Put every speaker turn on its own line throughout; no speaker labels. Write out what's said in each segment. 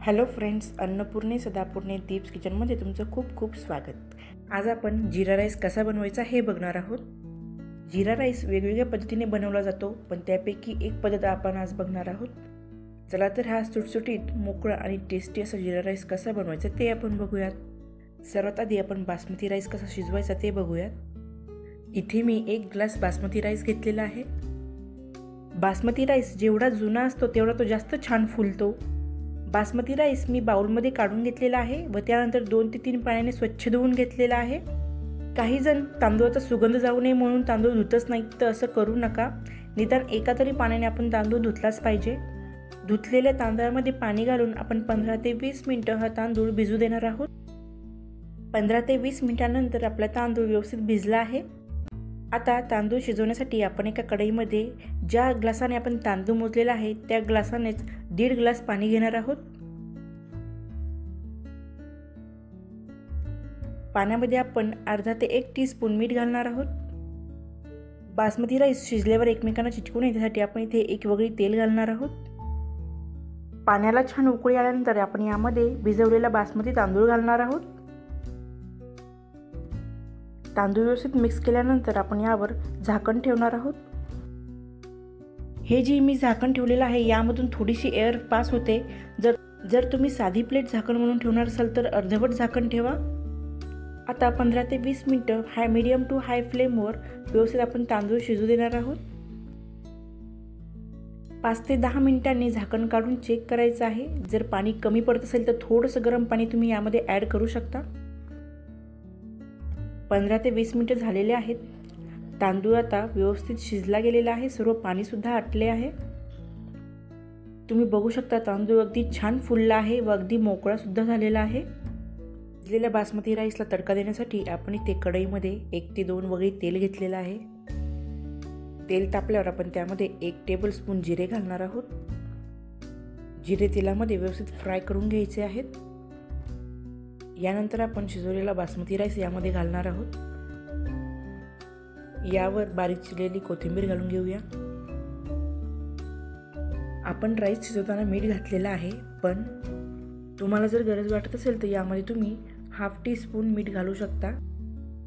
Hello friends, अन्नपूर्णे सदापूर्णे दीप्स किचनमध्ये तुमचं खूप खूप स्वागत. आज आपण जीरा राईस कसा बनवायचा हे बघणार आहोत. जीरा राईस वेगवेगळ्या पद्धतीने बनवला जातो, पण त्यापैकी एक पद्धत आपण आज बघणार आहोत. चला तर हा सुटसुटीत, मोकळा आणि टेस्टी असा जीरा राईस कसा बनवायचा ते आपण बघूयात. सर्वात आधी आपण बासमती राईस कसा शिजवायचा ते बघूयात. इथे मी 1 ग्लास बासमती राईस घेतलेला आहे. बासमती राईस जेवढा जुना असतो तेवढा तो जास्त छान फुलतो. बासमती राईस मी बाउलमध्ये काढून घेतलेला आहे व त्यानंतर 2 ते 3 पाण्याने स्वच्छ धुवून घेतलेला आहे. काही जण तांदूळाचा सुगंध जाऊ नये म्हणून तांदूळ धुतच नाहीत, तर असं करू नका. निदान एका तरी पाण्याने आपण तांदूळ धुतलाच पाहिजे. धुतलेल्या तांदळामध्ये पाणी घालून आपण 15 ते 20 मिनिटं हा तांदूळ भिजू देणार आहोत. 15 ते 20 मिनिटांनंतर आपला तांदूळ व्यवस्थित भिजला आहे. आता तांदूळ शिजवण्यासाठी आपण एका कढईमध्ये ज्या ग्लासाने आपण तांदूळ मोजलेला आहे त्या ग्लासानेच 1.5 ग्लास पाणी घेणार आहोत. पाण्यामध्ये आपण अर्धा ते 1 टीस्पून मीठ घालणार आहोत. बासमती राईस शिजल्यावर एकमेकांना चिटकू नये त्यासाठी आपण इथे एक वगळी तेल घालणार आहोत. पाण्याला छान उकळी आल्यानंतर आपण यामध्ये भिजवलेला बासमती तांदूळ घालणार आहोत. तांदूळ व्यवस्थित मिक्स केल्यानंतर आपण यावर झाकण ठेवणार आहोत. हे जे मी झाकण ठेवलेलं आहे यामधून थोडीशी एअर पास होते. जर तुम्ही साधी प्लेट झाकण म्हणून ठेवणार असाल तर अर्धवट झाकण ठेवा. आता 15 ते 20 मिनिटं मीडियम टू हाय फ्लेमवर व्यवस्थित आपण तांदूळ शिजू देणार आहोत. 5 ते 10 मिनिटांनी झाकण काढून चेक करायचं आहे. जर पाणी कमी पडत असेल तर थोडंसं गरम पाणी तुम्ही यामध्ये ॲड करू शकता. 15 ते 20 मिनिटं झालेले आहेत. तांदूळ आता व्यवस्थित शिजला गेलेला आहे. सर्व पाणीसुद्धा आटले आहे. तुम्ही बघू शकता तांदूळ अगदी छान फुलला आहे व अगदी मोकळासुद्धा झालेला आहे. शिजलेल्या बासमती राईसला तडका देण्यासाठी आपण इथे कढईमध्ये 1 ते 2 वगळी तेल घेतलेलं आहे. तेल तापल्यावर आपण त्यामध्ये 1 टेबलस्पून जिरे घालणार आहोत. जिरे तेलामध्ये व्यवस्थित फ्राय करून घ्यायचे आहेत. यानंतर आपण शिजवलेला बासमती राईस यामध्ये घालणार आहोत. यावर बारीक चिरलेली कोथिंबीर घालून घेऊया. आपण राईस शिजवताना मीठ घातलेलं आहे, पण तुम्हाला जर गरज वाटत असेल तर यामध्ये तुम्ही ½ टीस्पून मीठ घालू शकता.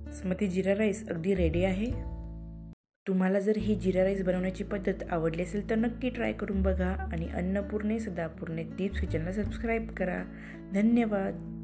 बासमती जीरा राईस अगदी रेडी आहे. तुम्हाला जर ही जीरा राईस बनवण्याची पद्धत आवडली असेल तर नक्की ट्राय करून बघा आणि अन्नपूर्णे सदापूर्णे दीप्स किचनला सबस्क्राईब करा. धन्यवाद.